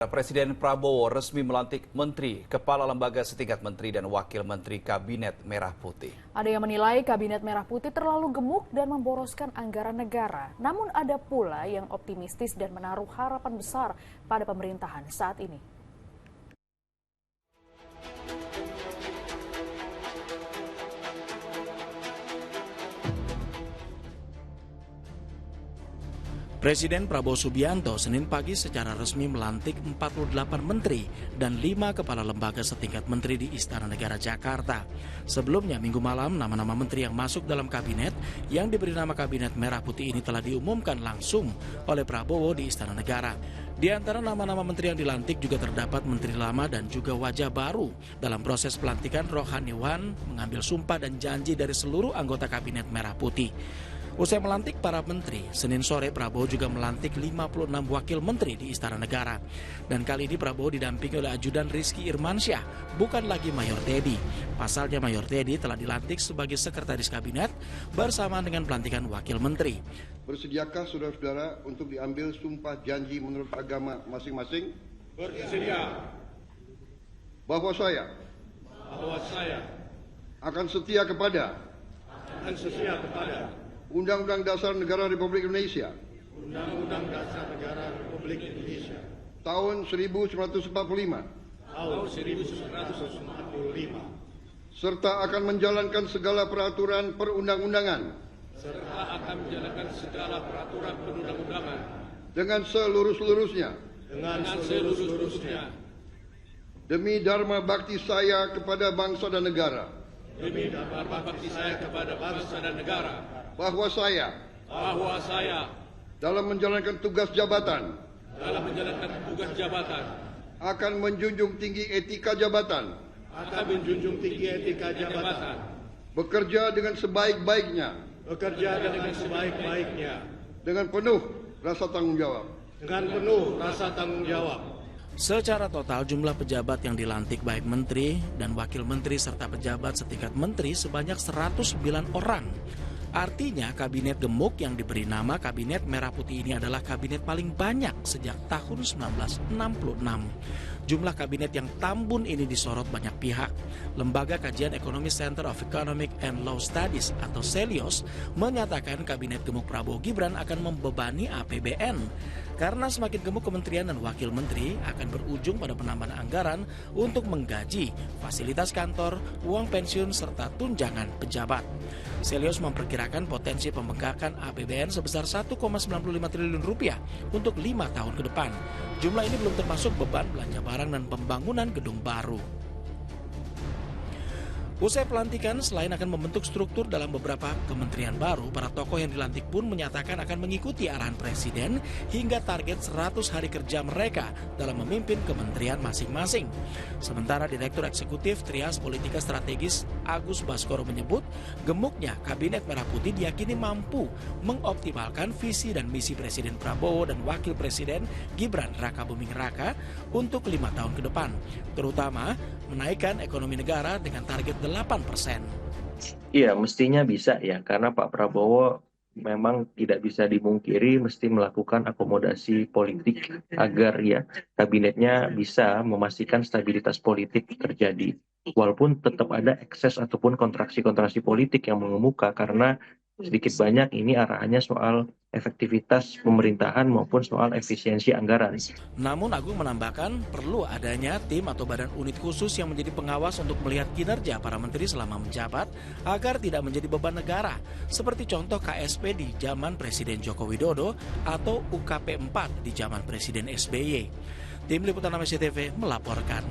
Presiden Prabowo resmi melantik menteri, kepala lembaga setingkat menteri dan wakil menteri Kabinet Merah Putih. Ada yang menilai Kabinet Merah Putih terlalu gemuk dan memboroskan anggaran negara. Namun ada pula yang optimistis dan menaruh harapan besar pada pemerintahan saat ini. Presiden Prabowo Subianto Senin pagi secara resmi melantik 48 menteri dan 5 kepala lembaga setingkat menteri di Istana Negara Jakarta. Sebelumnya minggu malam nama-nama menteri yang masuk dalam kabinet yang diberi nama Kabinet Merah Putih ini telah diumumkan langsung oleh Prabowo di Istana Negara. Di antara nama-nama menteri yang dilantik juga terdapat menteri lama dan juga wajah baru. Dalam proses pelantikan, rohaniwan mengambil sumpah dan janji dari seluruh anggota Kabinet Merah Putih. Usai melantik para menteri, Senin sore Prabowo juga melantik 56 wakil menteri di Istana Negara. Dan kali ini Prabowo didampingi oleh ajudan Rizky Irmansyah, bukan lagi Mayor Teddy. Pasalnya Mayor Teddy telah dilantik sebagai sekretaris kabinet bersamaan dengan pelantikan wakil menteri. Bersediakah saudara-saudara untuk diambil sumpah janji menurut agama masing-masing? Bersedia. Bahwa saya akan setia kepada Undang-Undang Dasar Negara Republik Indonesia Undang-Undang Dasar Negara Republik Indonesia tahun 1945 serta akan menjalankan segala peraturan perundang-undangan dengan seluruh-seluruhnya demi dharma bakti saya kepada bangsa dan negara. Bahwa saya dalam menjalankan tugas jabatan akan menjunjung tinggi etika jabatan, bekerja dengan sebaik-baiknya, dengan penuh rasa tanggung jawab. Secara total jumlah pejabat yang dilantik baik menteri dan wakil menteri serta pejabat setingkat menteri sebanyak 109 orang. Artinya kabinet gemuk yang diberi nama Kabinet Merah Putih ini adalah kabinet paling banyak sejak tahun 1966. Jumlah kabinet yang tambun ini disorot banyak pihak. Lembaga Kajian Ekonomi Center of Economic and Law Studies atau CELIOS menyatakan kabinet gemuk Prabowo Gibran akan membebani APBN. Karena semakin gemuk kementerian dan wakil menteri akan berujung pada penambahan anggaran untuk menggaji, fasilitas kantor, uang pensiun, serta tunjangan pejabat. CELIOS memperkirakan potensi pembengkakan APBN sebesar 1,95 triliun rupiah untuk 5 tahun ke depan. Jumlah ini belum termasuk beban belanja barang dan pembangunan gedung baru. Usai pelantikan, selain akan membentuk struktur dalam beberapa kementerian baru, para tokoh yang dilantik pun menyatakan akan mengikuti arahan Presiden hingga target 100 hari kerja mereka dalam memimpin kementerian masing-masing. Sementara Direktur Eksekutif Trias Politika Strategis Agus Baskoro menyebut, gemuknya Kabinet Merah Putih diyakini mampu mengoptimalkan visi dan misi Presiden Prabowo dan Wakil Presiden Gibran Rakabuming Raka untuk 5 tahun ke depan, terutama menaikkan ekonomi negara dengan target 8%. Iya, mestinya bisa ya, karena Pak Prabowo memang tidak bisa dimungkiri mesti melakukan akomodasi politik agar ya kabinetnya bisa memastikan stabilitas politik terjadi. Walaupun tetap ada ekses ataupun kontraksi-kontraksi politik yang mengemuka karena sedikit banyak ini arahannya soal efektivitas pemerintahan maupun soal efisiensi anggaran. Namun Agung menambahkan perlu adanya tim atau badan unit khusus yang menjadi pengawas untuk melihat kinerja para menteri selama menjabat agar tidak menjadi beban negara, seperti contoh KSP di zaman Presiden Joko Widodo atau UKP 4 di zaman Presiden SBY. Tim Liputan AMSY TV melaporkan.